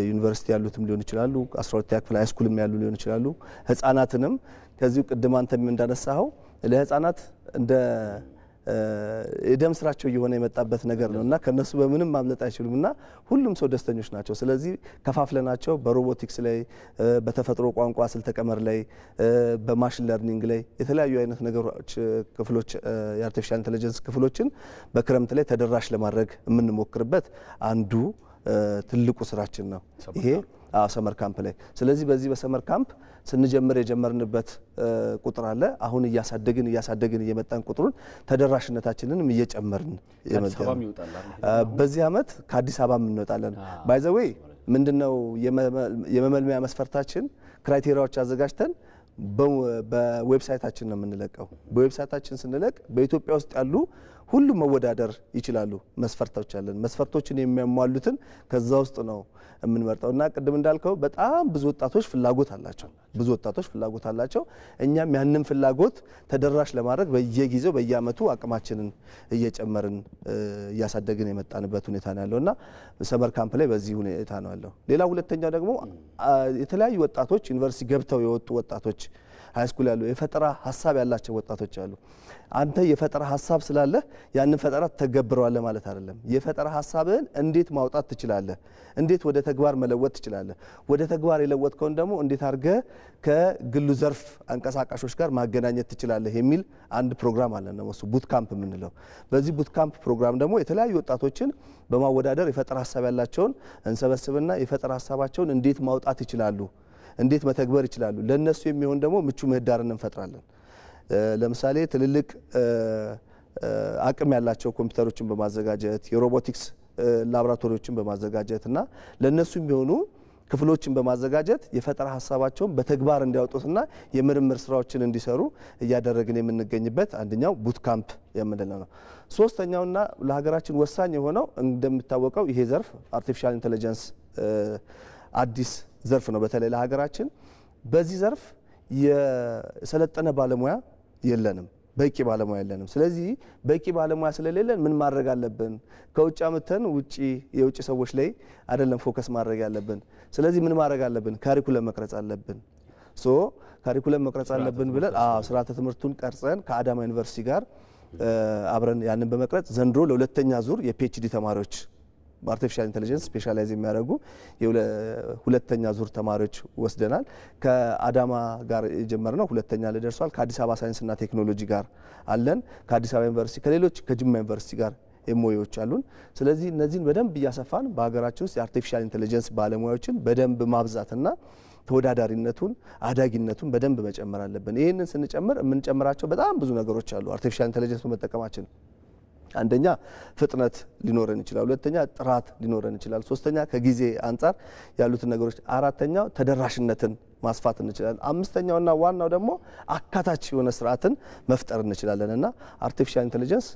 ዩኒቨርሲቲ ያሉትም ሊሆን ይችላሉ፣ 12ኛ ክፍል ሃይስኩልም ያሉ ሊሆን ይችላሉ። ህፃናትንም ከዚሁ ቅድም አንተም እንዳነሳኸው ለህፃናት እንደ የደም ስራቸው እየሆነ የመጣበት ነገር ነውና ከነሱ በምንም ማምለጥ አይችሉምና ሁሉም ሰው ደስተኞች ናቸው። ስለዚህ ከፋፍለናቸው በሮቦቲክስ ላይ፣ በተፈጥሮ ቋንቋ ስልተ ቀመር ላይ፣ በማሽን ለርኒንግ ላይ የተለያዩ አይነት ነገሮች ክፍሎች የአርቲፊሻል ኢንተለጀንስ ክፍሎችን በክረምት ላይ ተደራሽ ለማድረግ የምንሞክርበት አንዱ ትልቁ ስራችን ነው ይሄ ሰመር ካምፕ ላይ። ስለዚህ በዚህ በሰመር ካምፕ ስንጀምር የጀመርንበት ቁጥር አለ። አሁን እያሳደግን እየመጣን ቁጥሩን ተደራሽነታችንንም እየጨመርን በዚህ አመት ከአዲስ አበባ እንወጣለን። ባይ ዘ ዌይ ምንድነው የመመልመያ መስፈርታችን ክራይቴሪያዎች አዘጋጅተን በዌብሳይታችን ነው የምንለቀው። በዌብሳይታችን ስንለቅ በኢትዮጵያ ውስጥ ያሉ ሁሉም መወዳደር ይችላሉ። መስፈርቶች አለን። መስፈርቶችን የሚያሟሉትን ከዛ ውስጥ ነው የምንመርጠው እና ቅድም እንዳልከው በጣም ብዙ ወጣቶች ፍላጎት አላቸው። እኛም ያንን ፍላጎት ተደራሽ ለማድረግ በየጊዜው በየአመቱ አቅማችንን እየጨመርን እያሳደግን የመጣንበት ሁኔታ ነው ያለውና ሰመር ካምፕ ላይ በዚህ ሁኔታ ነው ያለው። ሌላ ሁለተኛው ደግሞ የተለያዩ ወጣቶች ዩኒቨርሲቲ ገብተው የወጡ ወጣቶች ሃይስኩል ያሉ የፈጠራ ሀሳብ ያላቸው ወጣቶች አሉ። አንተ የፈጠራ ሀሳብ ስላለ ያንን ፈጠራ ተገብረዋለህ ማለት አይደለም። የፈጠራ ሀሳብህን እንዴት ማውጣት ትችላለህ? እንዴት ወደ ተግባር መለወጥ ትችላለህ? ወደ ተግባር የለወጥከውን ደግሞ እንዴት አድርገህ ከግሉ ዘርፍ አንቀሳቃሾች ጋር ማገናኘት ትችላለህ የሚል አንድ ፕሮግራም አለ ነው እሱ ቡት ካምፕ የምንለው። በዚህ ቡት ካምፕ ፕሮግራም ደግሞ የተለያዩ ወጣቶችን በማወዳደር የፈጠራ ሀሳብ ያላቸውን እንሰበስብና የፈጠራ ሀሳባቸውን እንዴት ማውጣት ይችላሉ፣ እንዴት መተግበር ይችላሉ፣ ለነሱ የሚሆን ደግሞ ምቹ ምህዳርን እንፈጥራለን። ለምሳሌ ትልልቅ አቅም ያላቸው ኮምፒውተሮችን በማዘጋጀት የሮቦቲክስ ላቦራቶሪዎችን በማዘጋጀት እና ለነሱ የሚሆኑ ክፍሎችን በማዘጋጀት የፈጠራ ሀሳባቸውን በተግባር እንዲያወጡትና የምርምር ስራዎችን እንዲሰሩ እያደረግን የምንገኝበት አንደኛው ቡት ካምፕ የምንለው ነው። ሶስተኛውና ለሀገራችን ወሳኝ የሆነው እንደሚታወቀው ይሄ ዘርፍ አርቲፊሻል ኢንተለጀንስ አዲስ ዘርፍ ነው። በተለይ ለሀገራችን በዚህ ዘርፍ የሰለጠነ ባለሙያ የለንም፣ በቂ ባለሙያ የለንም። ስለዚህ በቂ ባለሙያ ስለሌለን ምን ማድረግ አለብን? ከውጭ አመተን የውጭ ሰዎች ላይ አይደለም ፎከስ ማድረግ ያለብን። ስለዚህ ምን ማድረግ አለብን? ካሪኩለም መቅረጽ አለብን። ካሪኩለም መቅረጽ አለብን ብለን ስርዓተ ትምህርቱን ቀርጸን ከአዳማ ዩኒቨርሲቲ ጋር አብረን ያንን በመቅረጽ ዘንድሮ ለሁለተኛ ዙር የፒኤችዲ ተማሪዎች በአርቲፊሻል ኢንተለጀንስ ስፔሻላይዝ የሚያደርጉ የሁለተኛ ዙር ተማሪዎች ወስደናል። ከአዳማ ጋር የጀመርነው ሁለተኛ ላይ ደርሷል። ከአዲስ አበባ ሳይንስና ቴክኖሎጂ ጋር አለን። ከአዲስ አበባ ዩኒቨርሲቲ ከሌሎች ከጅማ ዩኒቨርሲቲ ጋር ኤምኦኤዎች አሉን። ስለዚህ እነዚህን በደንብ እያሰፋን በሀገራችን ውስጥ የአርቲፊሻል ኢንተለጀንስ ባለሙያዎችን በደንብ ማብዛትና ተወዳዳሪነቱን አዳጊነቱን በደንብ መጨመር አለብን። ይህንን ስንጨምር የምንጨምራቸው በጣም ብዙ ነገሮች አሉ። አርቲፊሻል ኢንተለጀንስ በመጠቀማችን አንደኛ ፍጥነት ሊኖረን ይችላል፣ ሁለተኛ ጥራት ሊኖረን ይችላል፣ ሶስተኛ ከጊዜ አንጻር ያሉትን ነገሮች፣ አራተኛው ተደራሽነትን ማስፋት እንችላለን፣ አምስተኛውና ዋናው ደግሞ አካታች የሆነ ስርዓትን መፍጠር እንችላለን እና አርቲፊሻል ኢንተለጀንስ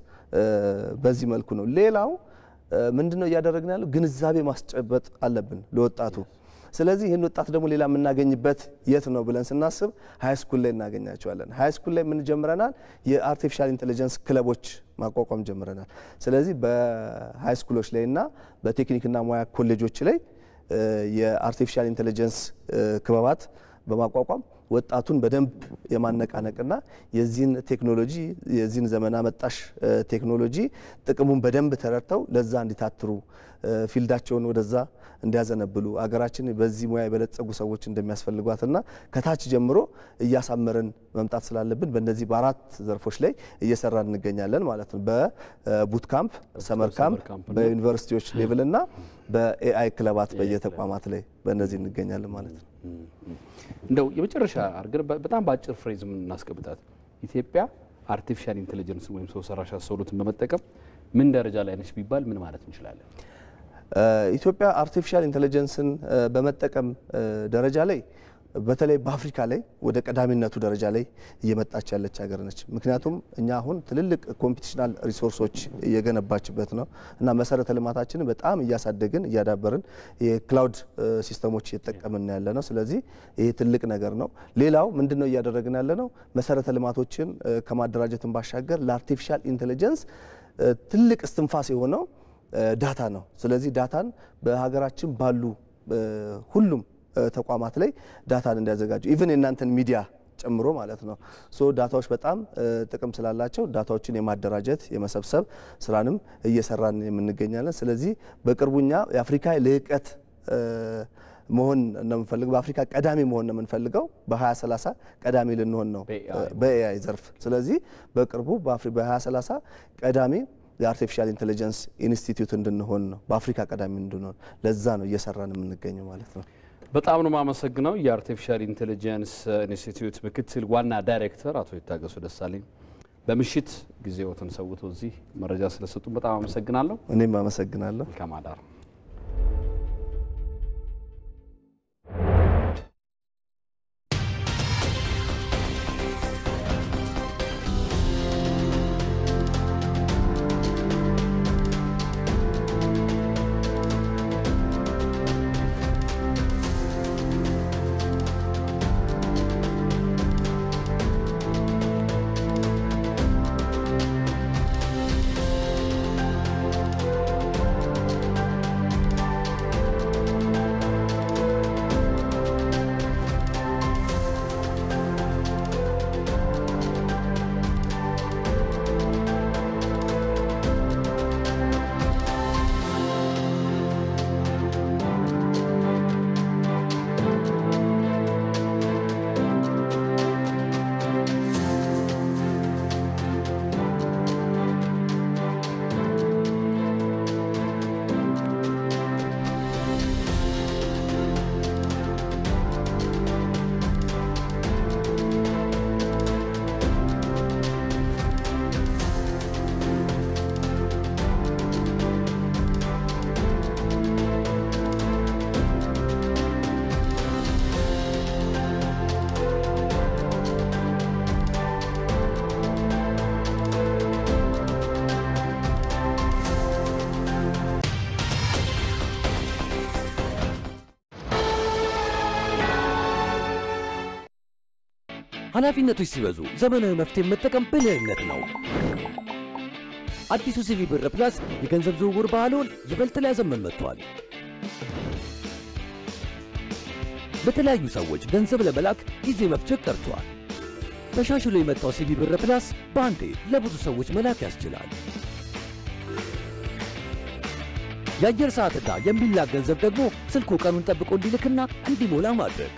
በዚህ መልኩ ነው። ሌላው ምንድነው እያደረግን ያለው? ግንዛቤ ማስጨበጥ አለብን ለወጣቱ። ስለዚህ ይህን ወጣት ደግሞ ሌላ የምናገኝበት የት ነው ብለን ስናስብ ሃይስኩል ላይ እናገኛቸዋለን። ሃይስኩል ላይ ምን ጀምረናል? የአርቲፊሻል ኢንተለጀንስ ክለቦች ማቋቋም ጀምረናል። ስለዚህ በሃይስኩሎች ላይና በቴክኒክና ሙያ ኮሌጆች ላይ የአርቲፊሻል ኢንተለጀንስ ክበባት በማቋቋም ወጣቱን በደንብ የማነቃነቅና የዚህን ቴክኖሎጂ የዚህን ዘመን አመጣሽ ቴክኖሎጂ ጥቅሙን በደንብ ተረድተው ለዛ እንዲታትሩ ፊልዳቸውን ወደዛ እንዲያዘነብሉ አገራችን በዚህ ሙያ የበለጸጉ ሰዎች እንደሚያስፈልጓትና ከታች ጀምሮ እያሳመረን መምጣት ስላለብን በእነዚህ በአራት ዘርፎች ላይ እየሰራን እንገኛለን ማለት ነው። በቡት ካምፕ፣ ሰመር ካምፕ፣ በዩኒቨርሲቲዎች ሌቭልና በኤአይ ክለባት በየተቋማት ላይ በእነዚህ እንገኛለን ማለት ነው። እንደው የመጨረሻ አርገን በጣም ባጭር ፍሬዝ እናስቀብጣት። ኢትዮጵያ አርቲፊሻል ኢንተለጀንስ ወይም ሰው ሰራሽ አስተውሎትን በመጠቀም ምን ደረጃ ላይ ነች ቢባል ምን ማለት እንችላለን? ኢትዮጵያ አርቲፊሻል ኢንተለጀንስን በመጠቀም ደረጃ ላይ በተለይ በአፍሪካ ላይ ወደ ቀዳሚነቱ ደረጃ ላይ እየመጣች ያለች ሀገር ነች። ምክንያቱም እኛ አሁን ትልልቅ ኮምፒቲሽናል ሪሶርሶች እየገነባችበት ነው እና መሰረተ ልማታችንን በጣም እያሳደግን እያዳበርን የክላውድ ሲስተሞች እየተጠቀምን ያለ ነው። ስለዚህ ይሄ ትልቅ ነገር ነው። ሌላው ምንድነው እያደረግን ያለ ነው? መሰረተ ልማቶችን ከማደራጀትን ባሻገር ለአርቲፊሻል ኢንተለጀንስ ትልቅ እስትንፋስ የሆነው ዳታ ነው። ስለዚህ ዳታን በሀገራችን ባሉ ሁሉም ተቋማት ላይ ዳታን እንዲያዘጋጁ ኢቭን የእናንተን ሚዲያ ጨምሮ ማለት ነው። ሶ ዳታዎች በጣም ጥቅም ስላላቸው ዳታዎችን የማደራጀት የመሰብሰብ ስራንም እየሰራን የምንገኛለን። ስለዚህ በቅርቡኛ የአፍሪካ ልህቀት መሆን ነው የምንፈልገው። በአፍሪካ ቀዳሚ መሆን ነው የምንፈልገው። በ2030 ቀዳሚ ልንሆን ነው በኤአይ ዘርፍ። ስለዚህ በቅርቡ በ2030 ቀዳሚ የአርቲፊሻል ኢንተለጀንስ ኢንስቲትዩት እንድንሆን ነው፣ በአፍሪካ ቀዳሚ እንድንሆን። ለዛ ነው እየሰራን የምንገኘው ማለት ነው። በጣም ነው የማመሰግነው። የአርቲፊሻል ኢንተለጀንስ ኢንስቲትዩት ምክትል ዋና ዳይሬክተር አቶ ይታገሱ ደሳለኝ በምሽት ጊዜዎትን ሰውተው እዚህ መረጃ ስለሰጡን በጣም አመሰግናለሁ። እኔም አመሰግናለሁ። መልካም አዳር። ኃላፊነቶች ሲበዙ ዘመናዊ መፍትሄ መጠቀም ብልህነት ነው። አዲሱ ሲቪ ብር ፕላስ የገንዘብ ዝውውር ባህሉን ይበልጥ ሊያዘመን መጥቷል። በተለያዩ ሰዎች ገንዘብ ለመላክ ጊዜ መፍጀት ቀርቷል። ተሻሽሎ የመጣው ሲቪ ብር ፕላስ በአንዴ ለብዙ ሰዎች መላክ ያስችላል። የአየር ሰዓትና የሚላክ ገንዘብ ደግሞ ስልኩ ቀኑን ጠብቆ እንዲልክና እንዲሞላ ማድረግ።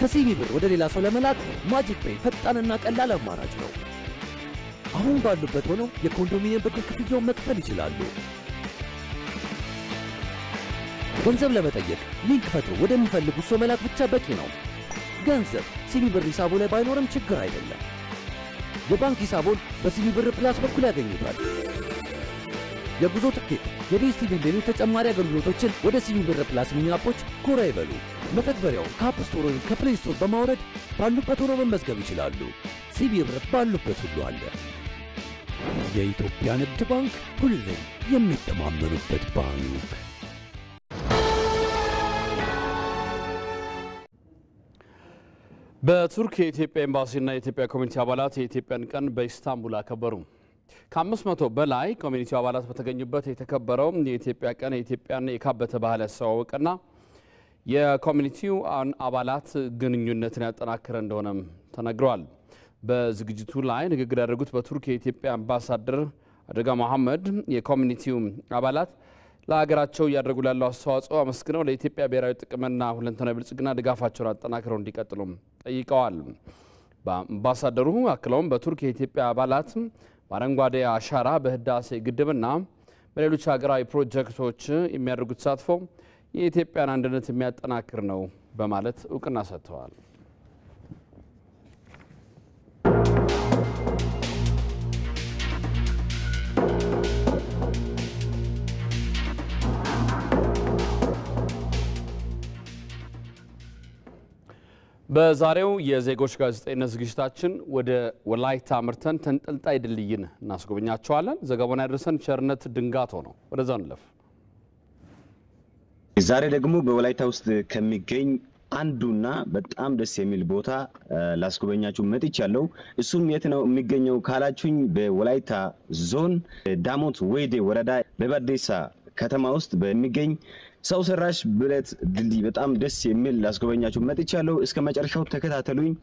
ከሲቪ ብር ወደ ሌላ ሰው ለመላክ ማጂክ ፔይ ፈጣንና ቀላል አማራጭ ነው። አሁን ባሉበት ሆነው የኮንዶሚኒየም ብድር ክፍያውን መክፈል ይችላሉ። ገንዘብ ለመጠየቅ ሊንክ ፈጥሮ ወደሚፈልጉት ሰው መላክ ብቻ በቂ ነው። ገንዘብ ሲቪ ብር ሂሳቡ ላይ ባይኖርም ችግር አይደለም። የባንክ ሂሳቡን በሲቪ ብር ፕላስ በኩል ያገኙታል። የጉዞ ትኬት፣ የዲኤስቲቪ ሌሎች ተጨማሪ አገልግሎቶችን ወደ ሲቪ ብር ፕላስ ሚኒ አፖች ጎራ ይበሉ። መተግበሪያውን ከአፕ ስቶር ወይም ከፕሌይ ስቶር በማውረድ ባሉበት ሆነው መመዝገብ ይችላሉ። ሲቪ ብር ባሉበት ሁሉ አለ። የኢትዮጵያ ንግድ ባንክ ሁሌም የሚተማመኑበት ባንክ። በቱርክ የኢትዮጵያ ኤምባሲና የኢትዮጵያ ኮሚኒቲ አባላት የኢትዮጵያን ቀን በኢስታንቡል አከበሩ። ከ500 በላይ ኮሚኒቲ አባላት በተገኙበት የተከበረው የኢትዮጵያ ቀን የኢትዮጵያን የካበተ ባህል ያስተዋወቀና የኮሚኒቲው አባላት ግንኙነትን ያጠናከረ እንደሆነም ተነግሯል። በዝግጅቱ ላይ ንግግር ያደረጉት በቱርክ የኢትዮጵያ አምባሳደር አደጋ መሐመድ የኮሚኒቲው አባላት ለሀገራቸው እያደረጉ ላለው አስተዋጽኦ አመስግነው ለኢትዮጵያ ብሔራዊ ጥቅምና ሁለንተናዊ ብልጽግና ድጋፋቸውን አጠናክረው እንዲቀጥሉም ጠይቀዋል። በአምባሳደሩ አክለውም በቱርክ የኢትዮጵያ አባላት በአረንጓዴ አሻራ በህዳሴ ግድብና በሌሎች ሀገራዊ ፕሮጀክቶች የሚያደርጉት ተሳትፎ የኢትዮጵያን አንድነት የሚያጠናክር ነው በማለት እውቅና ሰጥተዋል። በዛሬው የዜጎች ጋዜጠኝነት ዝግጅታችን ወደ ወላይታ አምርተን ተንጠልጣይ ድልድይን እናስጎበኛቸዋለን። ዘገባውን ያደረሰን ቸርነት ድንጋቶ ነው። ወደዛ እንለፍ። ዛሬ ደግሞ በወላይታ ውስጥ ከሚገኝ አንዱና በጣም ደስ የሚል ቦታ ላስጎበኛችሁ መጥቻለሁ። እሱም የት ነው የሚገኘው ካላችሁኝ በወላይታ ዞን ዳሞት ወይዴ ወረዳ በባዴሳ ከተማ ውስጥ በሚገኝ ሰው ሰራሽ ብረት ድልድይ በጣም ደስ የሚል ላስጎበኛችሁ መጥቻለሁ። እስከ መጨረሻው ተከታተሉኝ።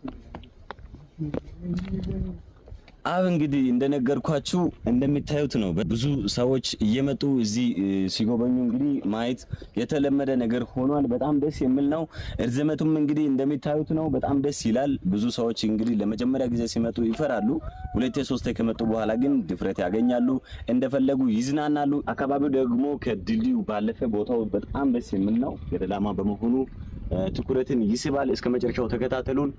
እንግዲህ እንደነገርኳችሁ እንደምታዩት ነው። ብዙ ሰዎች እየመጡ እዚህ ሲጎበኙ እንግዲህ ማየት የተለመደ ነገር ሆኗል። በጣም ደስ የሚል ነው። እርዝመቱም እንግዲህ እንደምታዩት ነው። በጣም ደስ ይላል። ብዙ ሰዎች እንግዲህ ለመጀመሪያ ጊዜ ሲመጡ ይፈራሉ። ሁለቴ ሶስቴ ከመጡ በኋላ ግን ድፍረት ያገኛሉ፣ እንደፈለጉ ይዝናናሉ። አካባቢው ደግሞ ከድልድዩ ባለፈ ቦታው በጣም ደስ የሚል ነው። ገደላማ በመሆኑ ትኩረትን ይስባል። እስከ መጨረሻው ተከታተሉን።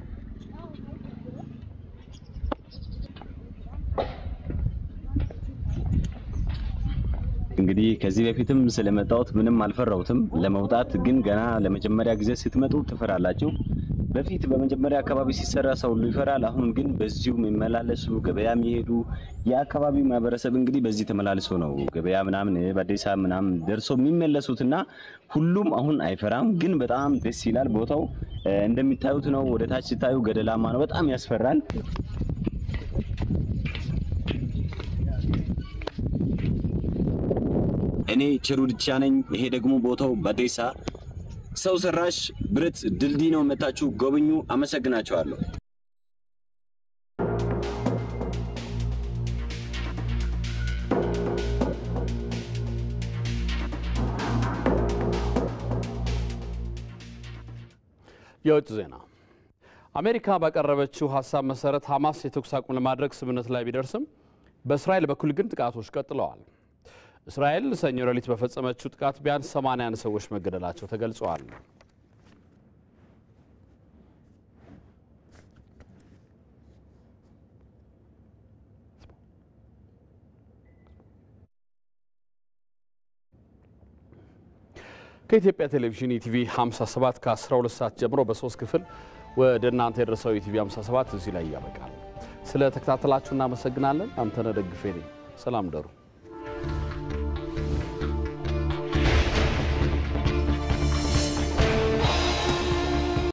እንግዲህ ከዚህ በፊትም ስለመጣሁት ምንም አልፈራሁትም ለመውጣት። ግን ገና ለመጀመሪያ ጊዜ ስትመጡ ትፈራላችሁ። በፊት በመጀመሪያ አካባቢ ሲሰራ ሰው ሁሉ ይፈራል። አሁን ግን በዚሁ የሚመላለሱ ገበያ የሚሄዱ የአካባቢ ማህበረሰብ እንግዲህ በዚህ ተመላልሶ ነው ገበያ ምናምን በአዲስ አበባ ምናምን ደርሶ የሚመለሱትና ሁሉም አሁን አይፈራም። ግን በጣም ደስ ይላል። ቦታው እንደሚታዩት ነው። ወደ ታች ሲታዩ ገደላማ ነው። በጣም ያስፈራል። እኔ ቸሩድቻ ነኝ። ይሄ ደግሞ ቦታው ባዴሳ ሰው ሰራሽ ብረት ድልድይ ነው። መታችሁ ጎብኙ። አመሰግናችኋለሁ። የውጭ ዜና። አሜሪካ ባቀረበችው ሐሳብ መሰረት ሐማስ የተኩስ አቁም ለማድረግ ስምምነት ላይ ቢደርስም በእስራኤል በኩል ግን ጥቃቶች ቀጥለዋል። እስራኤል ሰኞ ሌሊት በፈጸመችው ጥቃት ቢያንስ 80 ሰዎች መገደላቸው ተገልጿል። ከኢትዮጵያ ቴሌቪዥን ኢቲቪ 57 ከ12 ሰዓት ጀምሮ በ3 ክፍል ወደ እናንተ የደረሰው ኢቲቪ 57 እዚህ ላይ ያበቃል። ስለ ተከታተላችሁ እናመሰግናለን። አንተነህ ደግፌ ነኝ። ሰላም ደሩ።